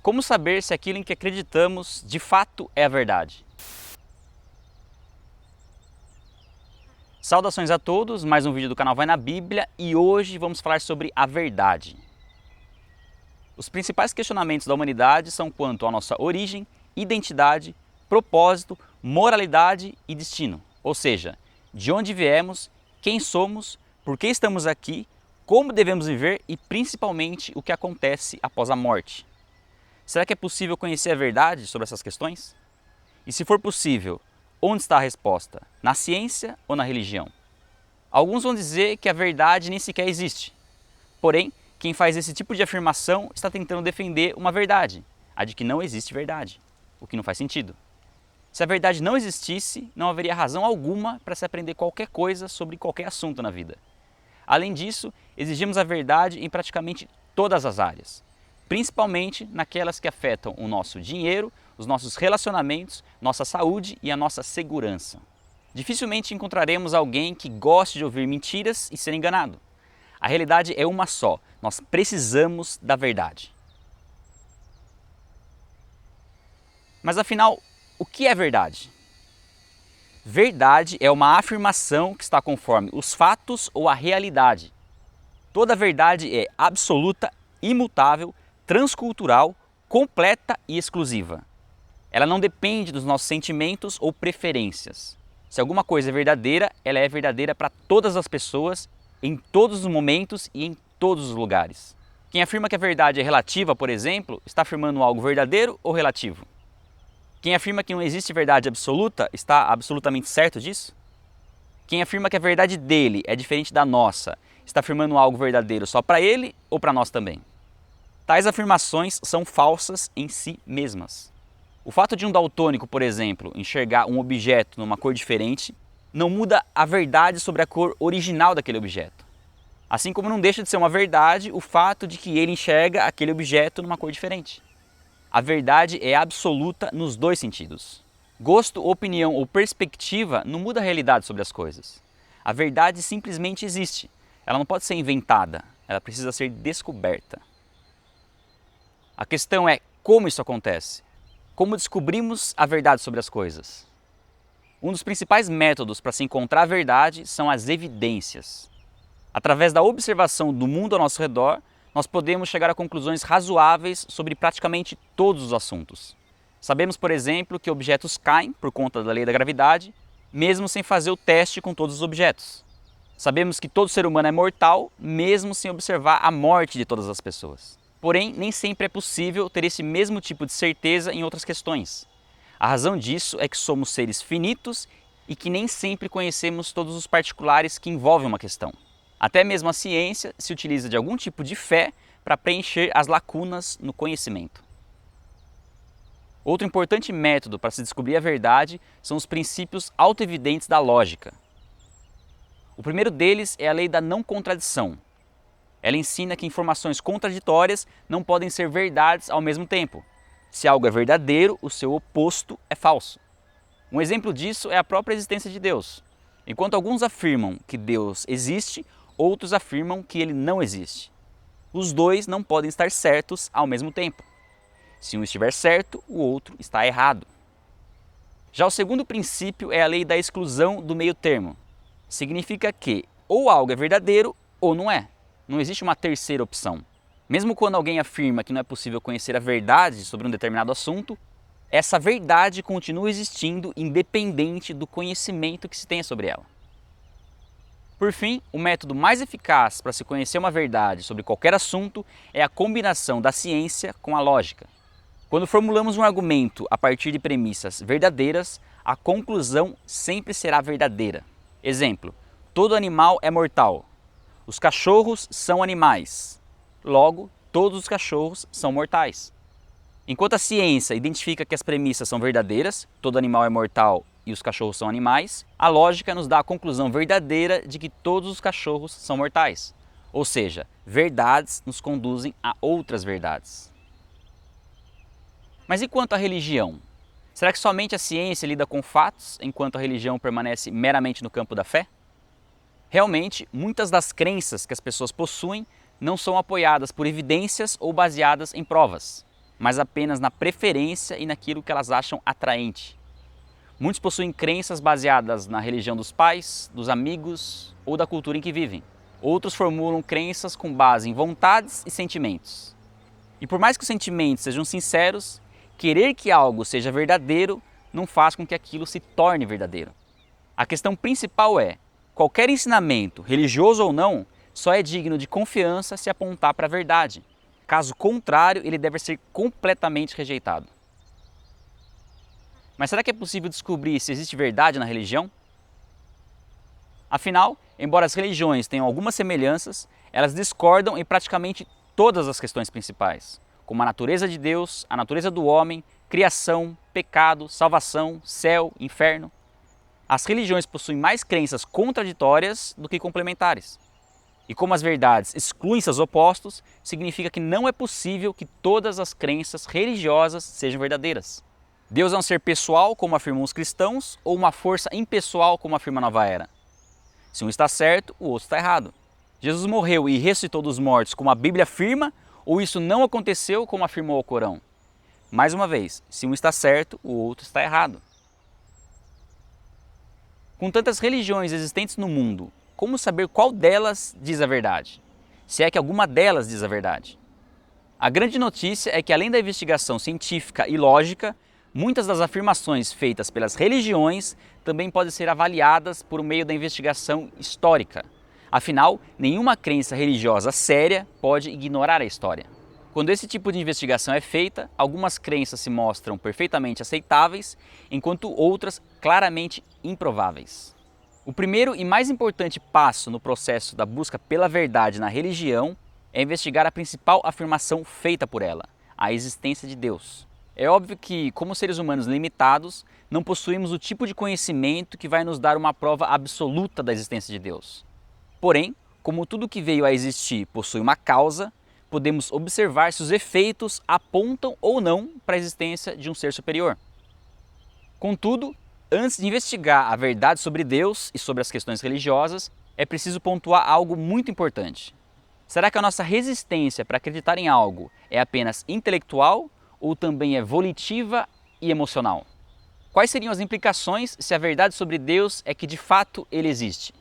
Como saber se aquilo em que acreditamos de fato é a verdade? Saudações a todos, mais um vídeo do canal Vai na Bíblia e hoje vamos falar sobre a verdade. Os principais questionamentos da humanidade são quanto à nossa origem, identidade, propósito, moralidade e destino. Ou seja, de onde viemos, quem somos, por que estamos aqui, como devemos viver e principalmente o que acontece após a morte. Será que é possível conhecer a verdade sobre essas questões? E se for possível, onde está a resposta? Na ciência ou na religião? Alguns vão dizer que a verdade nem sequer existe. Porém, quem faz esse tipo de afirmação está tentando defender uma verdade, a de que não existe verdade, o que não faz sentido. Se a verdade não existisse, não haveria razão alguma para se aprender qualquer coisa sobre qualquer assunto na vida. Além disso, exigimos a verdade em praticamente todas as áreas, principalmente naquelas que afetam o nosso dinheiro, os nossos relacionamentos, nossa saúde e a nossa segurança. Dificilmente encontraremos alguém que goste de ouvir mentiras e ser enganado. A realidade é uma só, nós precisamos da verdade. Mas afinal, o que é verdade? Verdade é uma afirmação que está conforme os fatos ou a realidade. Toda verdade é absoluta, imutável, transcultural, completa e exclusiva. Ela não depende dos nossos sentimentos ou preferências. Se alguma coisa é verdadeira, ela é verdadeira para todas as pessoas, em todos os momentos e em todos os lugares. Quem afirma que a verdade é relativa, por exemplo, está afirmando algo verdadeiro ou relativo? Quem afirma que não existe verdade absoluta está absolutamente certo disso? Quem afirma que a verdade dele é diferente da nossa está afirmando algo verdadeiro só para ele ou para nós também? Tais afirmações são falsas em si mesmas. O fato de um daltônico, por exemplo, enxergar um objeto numa cor diferente não muda a verdade sobre a cor original daquele objeto. Assim como não deixa de ser uma verdade o fato de que ele enxerga aquele objeto numa cor diferente. A verdade é absoluta nos dois sentidos. Gosto, opinião ou perspectiva não muda a realidade sobre as coisas. A verdade simplesmente existe. Ela não pode ser inventada, ela precisa ser descoberta. A questão é como isso acontece? Como descobrimos a verdade sobre as coisas? Um dos principais métodos para se encontrar a verdade são as evidências. Através da observação do mundo ao nosso redor, nós podemos chegar a conclusões razoáveis sobre praticamente todos os assuntos. Sabemos, por exemplo, que objetos caem por conta da lei da gravidade, mesmo sem fazer o teste com todos os objetos. Sabemos que todo ser humano é mortal, mesmo sem observar a morte de todas as pessoas. Porém, nem sempre é possível ter esse mesmo tipo de certeza em outras questões. A razão disso é que somos seres finitos e que nem sempre conhecemos todos os particulares que envolvem uma questão. Até mesmo a ciência se utiliza de algum tipo de fé para preencher as lacunas no conhecimento. Outro importante método para se descobrir a verdade são os princípios autoevidentes da lógica. O primeiro deles é a lei da não contradição. Ela ensina que informações contraditórias não podem ser verdades ao mesmo tempo. Se algo é verdadeiro, o seu oposto é falso. Um exemplo disso é a própria existência de Deus. Enquanto alguns afirmam que Deus existe, outros afirmam que ele não existe. Os dois não podem estar certos ao mesmo tempo. Se um estiver certo, o outro está errado. Já o segundo princípio é a lei da exclusão do meio termo. Significa que ou algo é verdadeiro ou não é. Não existe uma terceira opção. Mesmo quando alguém afirma que não é possível conhecer a verdade sobre um determinado assunto, essa verdade continua existindo independente do conhecimento que se tenha sobre ela. Por fim, o método mais eficaz para se conhecer uma verdade sobre qualquer assunto é a combinação da ciência com a lógica. Quando formulamos um argumento a partir de premissas verdadeiras, a conclusão sempre será verdadeira. Exemplo: todo animal é mortal. Os cachorros são animais. Logo, todos os cachorros são mortais. Enquanto a ciência identifica que as premissas são verdadeiras, todo animal é mortal e os cachorros são animais, a lógica nos dá a conclusão verdadeira de que todos os cachorros são mortais. Ou seja, verdades nos conduzem a outras verdades. Mas e quanto à religião? Será que somente a ciência lida com fatos, enquanto a religião permanece meramente no campo da fé? Realmente, muitas das crenças que as pessoas possuem não são apoiadas por evidências ou baseadas em provas. mas apenas na preferência e naquilo que elas acham atraente. Muitos possuem crenças baseadas na religião dos pais, dos amigos ou da cultura em que vivem. Outros formulam crenças com base em vontades e sentimentos. E por mais que os sentimentos sejam sinceros, querer que algo seja verdadeiro não faz com que aquilo se torne verdadeiro. A questão principal é: qualquer ensinamento, religioso ou não, só é digno de confiança se apontar para a verdade. Caso contrário, ele deve ser completamente rejeitado. Mas será que é possível descobrir se existe verdade na religião? Afinal, embora as religiões tenham algumas semelhanças, elas discordam em praticamente todas as questões principais, como a natureza de Deus, a natureza do homem, criação, pecado, salvação, céu, inferno. As religiões possuem mais crenças contraditórias do que complementares. E como as verdades excluem seus opostos, significa que não é possível que todas as crenças religiosas sejam verdadeiras. Deus é um ser pessoal, como afirmam os cristãos, ou uma força impessoal, como afirma a Nova Era? Se um está certo, o outro está errado. Jesus morreu e ressuscitou dos mortos, como a Bíblia afirma, ou isso não aconteceu, como afirmou o Corão? Mais uma vez, se um está certo, o outro está errado. Com tantas religiões existentes no mundo, como saber qual delas diz a verdade? Se é que alguma delas diz a verdade. A grande notícia é que, além da investigação científica e lógica, muitas das afirmações feitas pelas religiões também podem ser avaliadas por meio da investigação histórica. Afinal, nenhuma crença religiosa séria pode ignorar a história. Quando esse tipo de investigação é feita, algumas crenças se mostram perfeitamente aceitáveis, enquanto outras claramente improváveis. O primeiro e mais importante passo no processo da busca pela verdade na religião é investigar a principal afirmação feita por ela, a existência de Deus. É óbvio que, como seres humanos limitados, não possuímos o tipo de conhecimento que vai nos dar uma prova absoluta da existência de Deus. Porém, como tudo que veio a existir possui uma causa, podemos observar se os efeitos apontam ou não para a existência de um ser superior. Contudo, antes de investigar a verdade sobre Deus e sobre as questões religiosas, é preciso pontuar algo muito importante. Será que a nossa resistência para acreditar em algo é apenas intelectual ou também é volitiva e emocional? Quais seriam as implicações se a verdade sobre Deus é que de fato ele existe?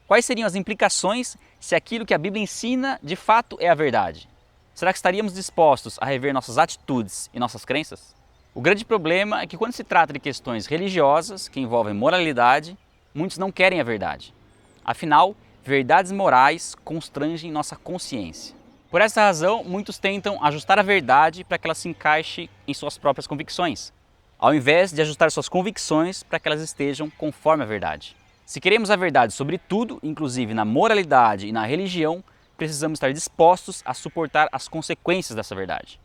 Quais seriam as implicações se aquilo que a Bíblia ensina de fato é a verdade? Será que estaríamos dispostos a rever nossas atitudes e nossas crenças? O grande problema é que quando se trata de questões religiosas que envolvem moralidade, muitos não querem a verdade. Afinal, verdades morais constrangem nossa consciência. Por essa razão, muitos tentam ajustar a verdade para que ela se encaixe em suas próprias convicções, ao invés de ajustar suas convicções para que elas estejam conforme a verdade. Se queremos a verdade sobre tudo, inclusive na moralidade e na religião, precisamos estar dispostos a suportar as consequências dessa verdade.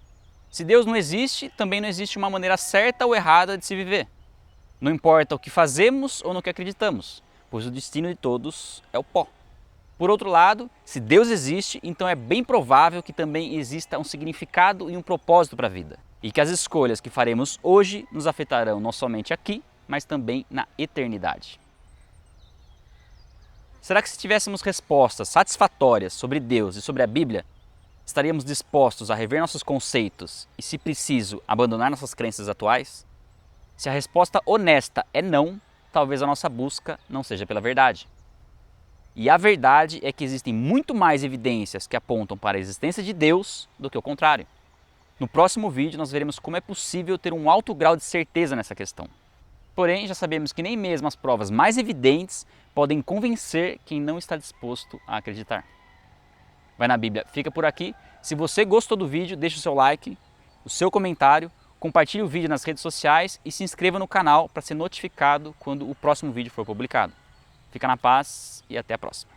Se Deus não existe, também não existe uma maneira certa ou errada de se viver. Não importa o que fazemos ou no que acreditamos, pois o destino de todos é o pó. Por outro lado, se Deus existe, então é bem provável que também exista um significado e um propósito para a vida, e que as escolhas que faremos hoje nos afetarão não somente aqui, mas também na eternidade. Será que se tivéssemos respostas satisfatórias sobre Deus e sobre a Bíblia, estaríamos dispostos a rever nossos conceitos e, se preciso, abandonar nossas crenças atuais? Se a resposta honesta é não, talvez a nossa busca não seja pela verdade. E a verdade é que existem muito mais evidências que apontam para a existência de Deus do que o contrário. No próximo vídeo nós veremos como é possível ter um alto grau de certeza nessa questão. Porém, já sabemos que nem mesmo as provas mais evidentes podem convencer quem não está disposto a acreditar. Vai na Bíblia, fica por aqui. Se você gostou do vídeo, deixe o seu like, o seu comentário, compartilhe o vídeo nas redes sociais e se inscreva no canal para ser notificado quando o próximo vídeo for publicado. Fica na paz e até a próxima.